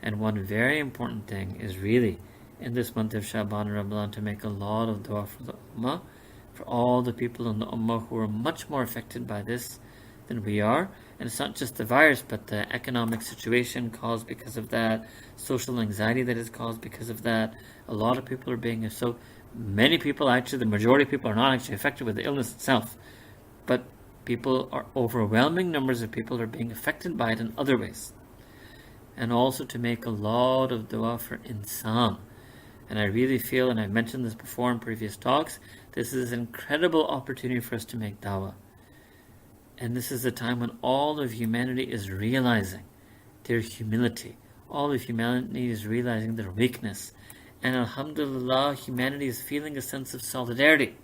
And one very important thing is really in this month of Shaban and Ramadan to make a lot of dua for the Ummah, for all the people in the Ummah who are much more affected by this than we are. And it's not just the virus, but the economic situation caused because of that, social anxiety that is caused because of that. A lot of people are being, so many people, actually the majority of people are not actually affected with the illness itself, but people are, overwhelming numbers of people are being affected by it in other ways. And also to make a lot of dua for insan. And I really feel, and I've mentioned this before in previous talks, this is an incredible opportunity for us to make dawah. And this is a time when all of humanity is realizing their humility. All of humanity is realizing their weakness. And alhamdulillah, humanity is feeling a sense of solidarity.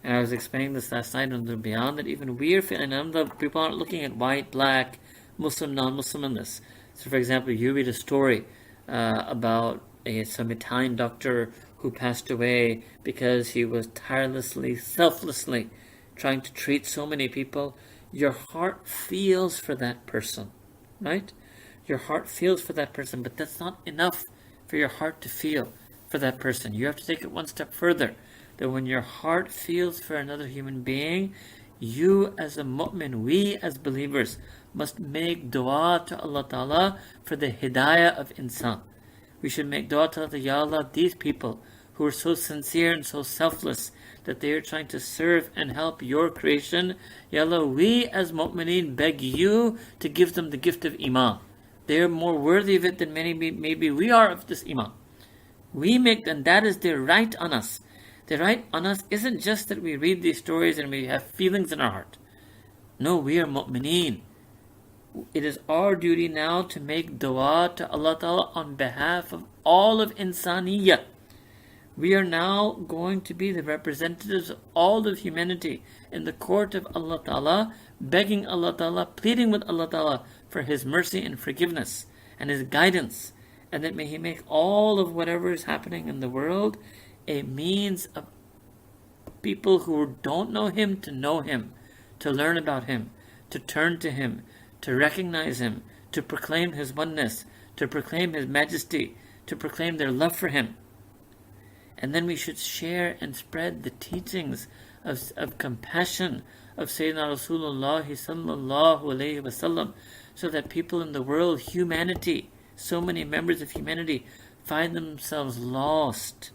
And I was explaining this last night on the Beyond, that even we are feeling, and people aren't looking at white, black, Muslim, non-Muslim in this. So for example, you read a story about some Italian doctor who passed away because he was tirelessly, selflessly trying to treat so many people. Your heart feels for that person, right? Your heart feels for that person, but that's not enough for your heart to feel for that person. You have to take it one step further. That when your heart feels for another human being, you as a mu'min, we as believers, must make dua to Allah Ta'ala for the hidayah of insan. We should make dua to Allah, Ya Allah, these people who are so sincere and so selfless that they are trying to serve and help your creation, Ya Allah, we as mu'mineen beg you to give them the gift of iman. They are more worthy of it than maybe we are of this iman. We make them, that is their right on us. The right on us isn't just that we read these stories and we have feelings in our heart. No, we are mu'mineen. It is our duty now to make dua to Allah Ta'ala on behalf of all of insaniyah. We are now going to be the representatives of all of humanity in the court of Allah Ta'ala, begging Allah Ta'ala, pleading with Allah Ta'ala for His mercy and forgiveness and His guidance, and that may He make all of whatever is happening in the world a means of people who don't know Him to know Him, to learn about Him, to turn to Him, to recognize Him, to proclaim His oneness, to proclaim His majesty, to proclaim their love for Him. And then we should share and spread the teachings of compassion of Sayyidina Rasulullah sallallahu alayhi wasallam, so that people in the world, humanity, so many members of humanity, find themselves lost.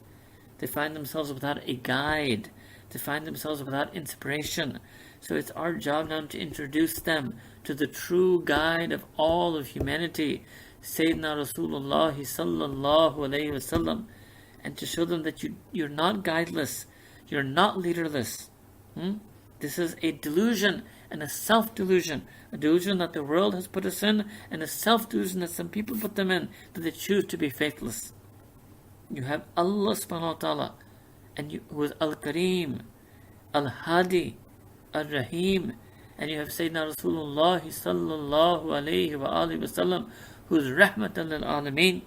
They find themselves without a guide. They find themselves without inspiration. So it's our job now to introduce them to the true guide of all of humanity, Sayyidina Rasulullah sallallahu alayhi wasallam, and to show them that you're not guideless, you're not leaderless. This is a delusion and a self-delusion, a delusion that the world has put us in, and a self-delusion that some people put them in, that they choose to be faithless. You have Allah subhanahu wa ta'ala, and who is Al-Kareem, Al-Hadi, Al-Rahim, and you have Sayyidina Rasulullah sallallahu alayhi wa alihi wa sallam, who is Rahmatan lil Alameen.